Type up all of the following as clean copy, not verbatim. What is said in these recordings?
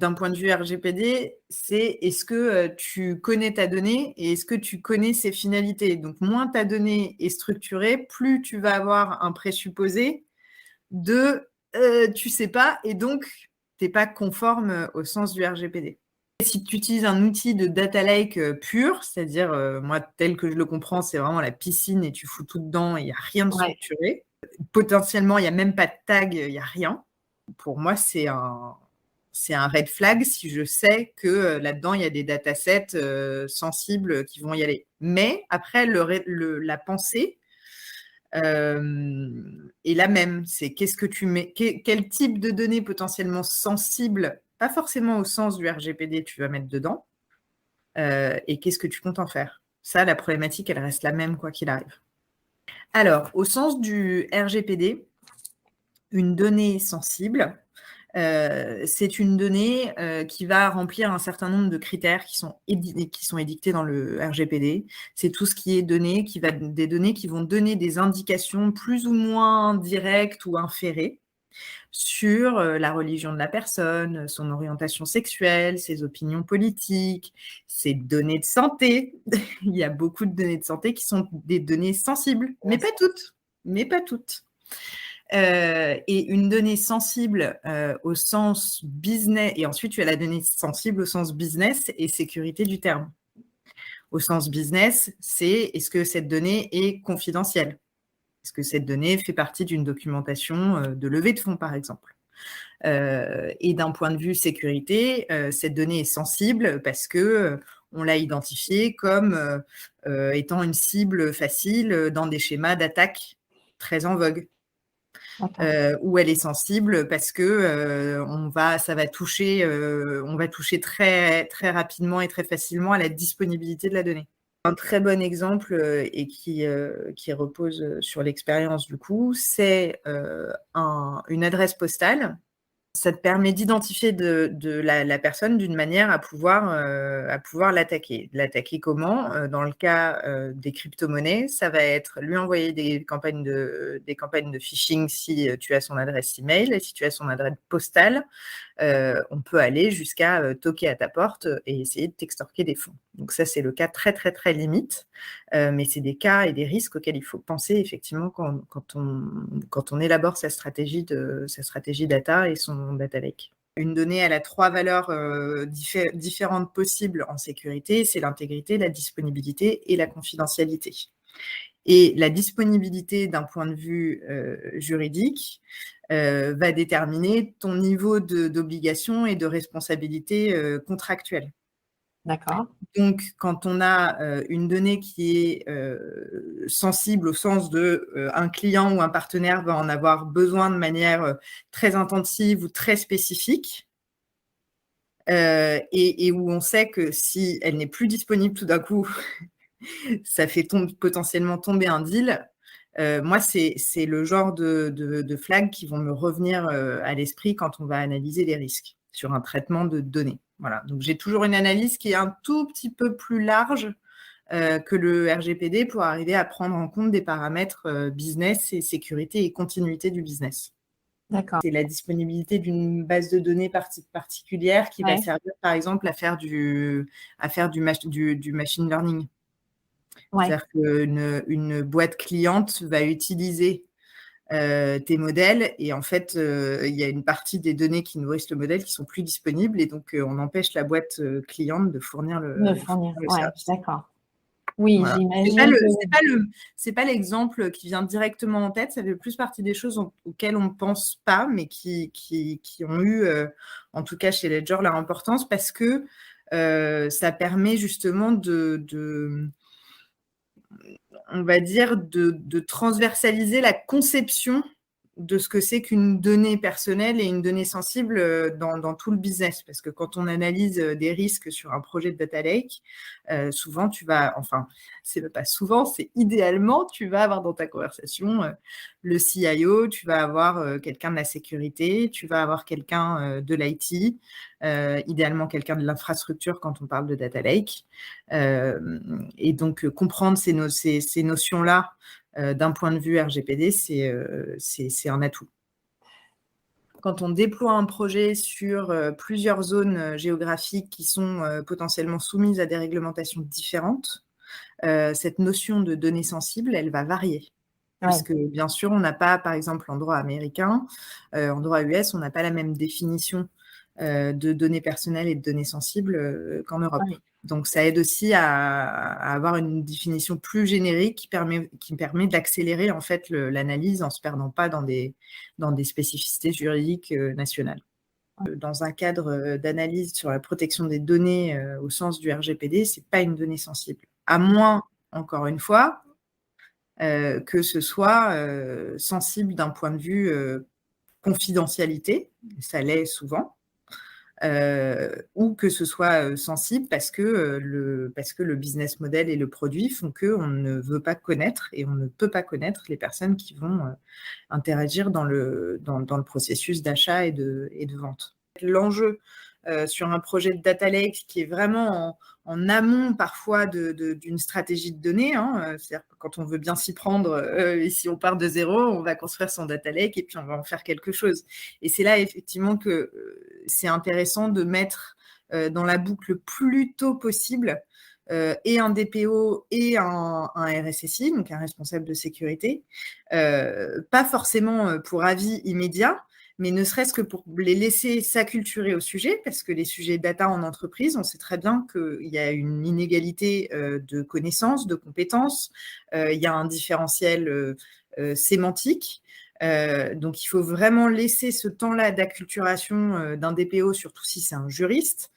d'un point de vue RGPD, c'est est-ce que tu connais ta donnée et est-ce que tu connais ses finalités. Donc, moins ta donnée est structurée, plus tu vas avoir un présupposé de tu sais pas et donc tu n'es pas conforme au sens du RGPD. Si tu utilises un outil de data lake pur, c'est-à-dire, moi, tel que je le comprends, c'est vraiment la piscine et tu fous tout dedans et il n'y a rien de structuré. Potentiellement, il n'y a même pas de tag, il n'y a rien. Pour moi, c'est un red flag si je sais que là-dedans, il y a des datasets sensibles qui vont y aller. Mais après, la pensée est la même. C'est qu'est-ce que tu mets, quel type de données potentiellement sensibles, pas forcément au sens du RGPD, tu vas mettre dedans, et qu'est-ce que tu comptes en faire. Ça, la problématique, elle reste la même quoi qu'il arrive. Alors, au sens du RGPD, une donnée sensible, c'est une donnée qui va remplir un certain nombre de critères qui sont édictés dans le RGPD. C'est tout ce qui est des données qui vont donner des indications plus ou moins directes ou inférées sur la religion de la personne, son orientation sexuelle, ses opinions politiques, ses données de santé. Il y a beaucoup de données de santé qui sont des données sensibles, mais pas toutes. Et une donnée sensible au sens business, et ensuite tu as la donnée sensible au sens business et sécurité du terme. Au sens business, c'est est-ce que cette donnée est confidentielle? Est-ce que cette donnée fait partie d'une documentation de levée de fonds, par exemple? Et d'un point de vue sécurité, cette donnée est sensible parce que on l'a identifiée comme étant une cible facile dans des schémas d'attaque très en vogue. Où elle est sensible parce que on va toucher très, très rapidement et très facilement à la disponibilité de la donnée. Un très bon exemple et qui repose sur l'expérience du coup, c'est une adresse postale. Ça te permet d'identifier la personne d'une manière à pouvoir l'attaquer. L'attaquer comment? Dans le cas des crypto-monnaies, ça va être lui envoyer des campagnes de phishing si tu as son adresse email. Et si tu as son adresse postale, on peut aller jusqu'à toquer à ta porte et essayer de t'extorquer des fonds. Donc ça, c'est le cas très, très, très limite. Mais c'est des cas et des risques auxquels il faut penser effectivement quand on élabore sa stratégie data et son data lake. Une donnée, elle a 3 valeurs différentes possibles en sécurité, c'est l'intégrité, la disponibilité et la confidentialité. Et la disponibilité d'un point de vue juridique va déterminer ton niveau d'obligation et de responsabilité contractuelle. D'accord. Donc, quand on a une donnée qui est sensible au sens de un client ou un partenaire va en avoir besoin de manière très intensive ou très spécifique, et où on sait que si elle n'est plus disponible tout d'un coup, ça fait potentiellement tomber un deal. Moi, c'est le genre de flags qui vont me revenir à l'esprit quand on va analyser les risques sur un traitement de données. Voilà. Donc, j'ai toujours une analyse qui est un tout petit peu plus large que le RGPD pour arriver à prendre en compte des paramètres business et sécurité et continuité du business. D'accord. C'est la disponibilité d'une base de données particulière qui va servir, par exemple, à faire du machine learning. C'est-à-dire qu'une boîte cliente va utiliser tes modèles et en fait, il y a une partie des données qui nourrissent le modèle qui sont plus disponibles et donc on empêche la boîte cliente de fournir le service. D'accord. Oui, Voilà. j'imagine C'est pas l'exemple qui vient directement en tête, ça fait plus partie des choses auxquelles on ne pense pas, mais qui ont eu, en tout cas chez Ledger, leur importance parce que ça permet justement on va dire, de transversaliser la conception de ce que c'est qu'une donnée personnelle et une donnée sensible dans tout le business. Parce que quand on analyse des risques sur un projet de data lake, souvent c'est pas souvent, c'est idéalement, tu vas avoir dans ta conversation le CIO, tu vas avoir quelqu'un de la sécurité, tu vas avoir quelqu'un de l'IT, idéalement quelqu'un de l'infrastructure quand on parle de data lake. Et donc, comprendre ces notions-là d'un point de vue RGPD, c'est un atout. quand on déploie un projet sur plusieurs zones géographiques qui sont potentiellement soumises à des réglementations différentes, cette notion de données sensibles, elle va varier. Ouais. Puisque bien sûr, on n'a pas, par exemple, en droit américain, en droit US, on n'a pas la même définition de données personnelles et de données sensibles qu'en Europe. Ouais. Donc, ça aide aussi à avoir une définition plus générique qui permet d'accélérer en fait l'analyse en ne se perdant pas dans des spécificités juridiques nationales. Dans un cadre d'analyse sur la protection des données au sens du RGPD, ce n'est pas une donnée sensible. À moins, encore une fois, que ce soit sensible d'un point de vue confidentialité, ça l'est souvent, ou que ce soit sensible parce que le business model et le produit font qu'on ne veut pas connaître et on ne peut pas connaître les personnes qui vont interagir dans le processus d'achat et de vente. L'enjeu sur un projet de data lake qui est vraiment en amont parfois d'une stratégie de données, hein, c'est-à-dire que quand on veut bien s'y prendre et si on part de zéro, on va construire son data lake et puis on va en faire quelque chose. Et c'est là effectivement que c'est intéressant de mettre dans la boucle le plus tôt possible et un DPO et un RSSI, donc un responsable de sécurité, pas forcément pour avis immédiat, mais ne serait-ce que pour les laisser s'acculturer au sujet, parce que les sujets data en entreprise, on sait très bien qu'il y a une inégalité de connaissances, de compétences, il y a un différentiel sémantique. Donc, il faut vraiment laisser ce temps-là d'acculturation d'un DPO, surtout si c'est un juriste,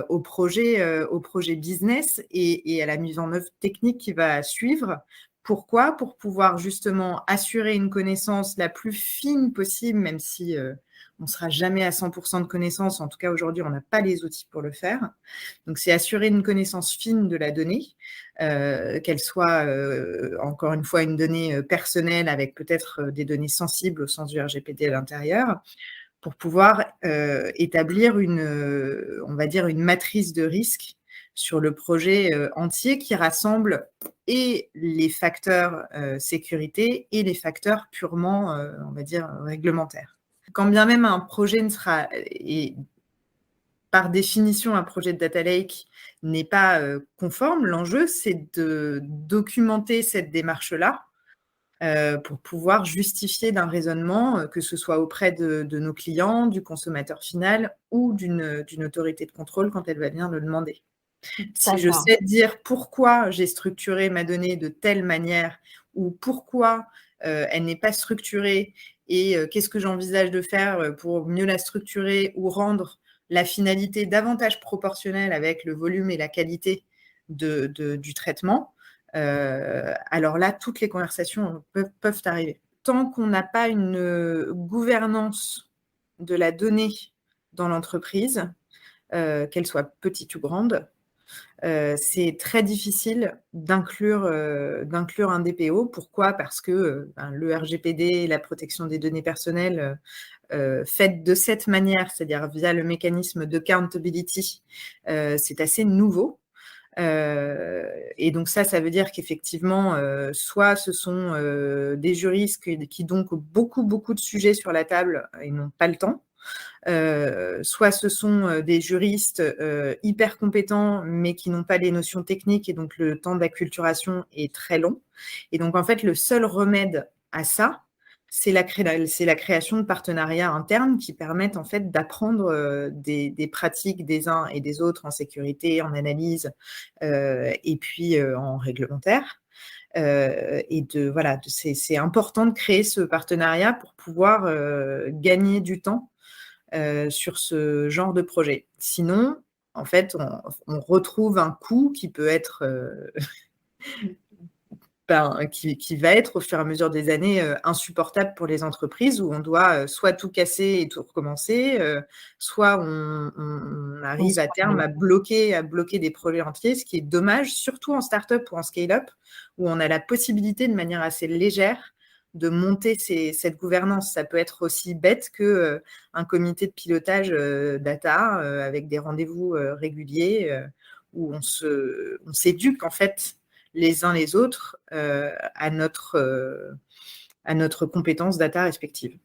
au projet business et à la mise en œuvre technique qui va suivre. Pourquoi ? Pour pouvoir justement assurer une connaissance la plus fine possible, même si on ne sera jamais à 100% de connaissance. En tout cas, aujourd'hui, on n'a pas les outils pour le faire. Donc, c'est assurer une connaissance fine de la donnée, qu'elle soit, encore une fois, une donnée personnelle avec peut-être des données sensibles au sens du RGPD à l'intérieur, pour pouvoir établir on va dire, une matrice de risque sur le projet entier qui rassemble et les facteurs sécurité et les facteurs purement, on va dire, réglementaires. Quand bien même un projet ne sera, et par définition, un projet de data lake n'est pas conforme, l'enjeu, c'est de documenter cette démarche-là pour pouvoir justifier d'un raisonnement, que ce soit auprès de nos clients, du consommateur final ou d'une autorité de contrôle quand elle va venir le demander. Si je sais dire pourquoi j'ai structuré ma donnée de telle manière ou pourquoi elle n'est pas structurée et qu'est-ce que j'envisage de faire pour mieux la structurer ou rendre la finalité davantage proportionnelle avec le volume et la qualité du traitement, alors là, toutes les conversations peuvent arriver. Tant qu'on n'a pas une gouvernance de la donnée dans l'entreprise, qu'elle soit petite ou grande, c'est très difficile d'inclure un DPO. Pourquoi ? Parce que le RGPD et la protection des données personnelles faites de cette manière, c'est-à-dire via le mécanisme de accountability, c'est assez nouveau. Et donc ça veut dire qu'effectivement, soit ce sont des juristes qui donc ont beaucoup de sujets sur la table et n'ont pas le temps, soit ce sont des juristes hyper compétents mais qui n'ont pas les notions techniques et donc le temps d'acculturation est très long. Et donc en fait, le seul remède à ça, c'est la création de partenariats internes qui permettent en fait d'apprendre des pratiques des uns et des autres en sécurité, en analyse et puis en réglementaire. Et voilà, c'est important de créer ce partenariat pour pouvoir gagner du temps sur ce genre de projet. Sinon, en fait, on retrouve un coût qui peut être qui va être au fur et à mesure des années insupportable pour les entreprises où on doit soit tout casser et tout recommencer, soit on arrive à terme à bloquer des projets entiers, ce qui est dommage, surtout en start-up ou en scale-up, où on a la possibilité de manière assez légère de monter cette gouvernance. Ça peut être aussi bête qu'un comité de pilotage data avec des rendez-vous réguliers où on s'éduque en fait les uns les autres à notre compétence data respective.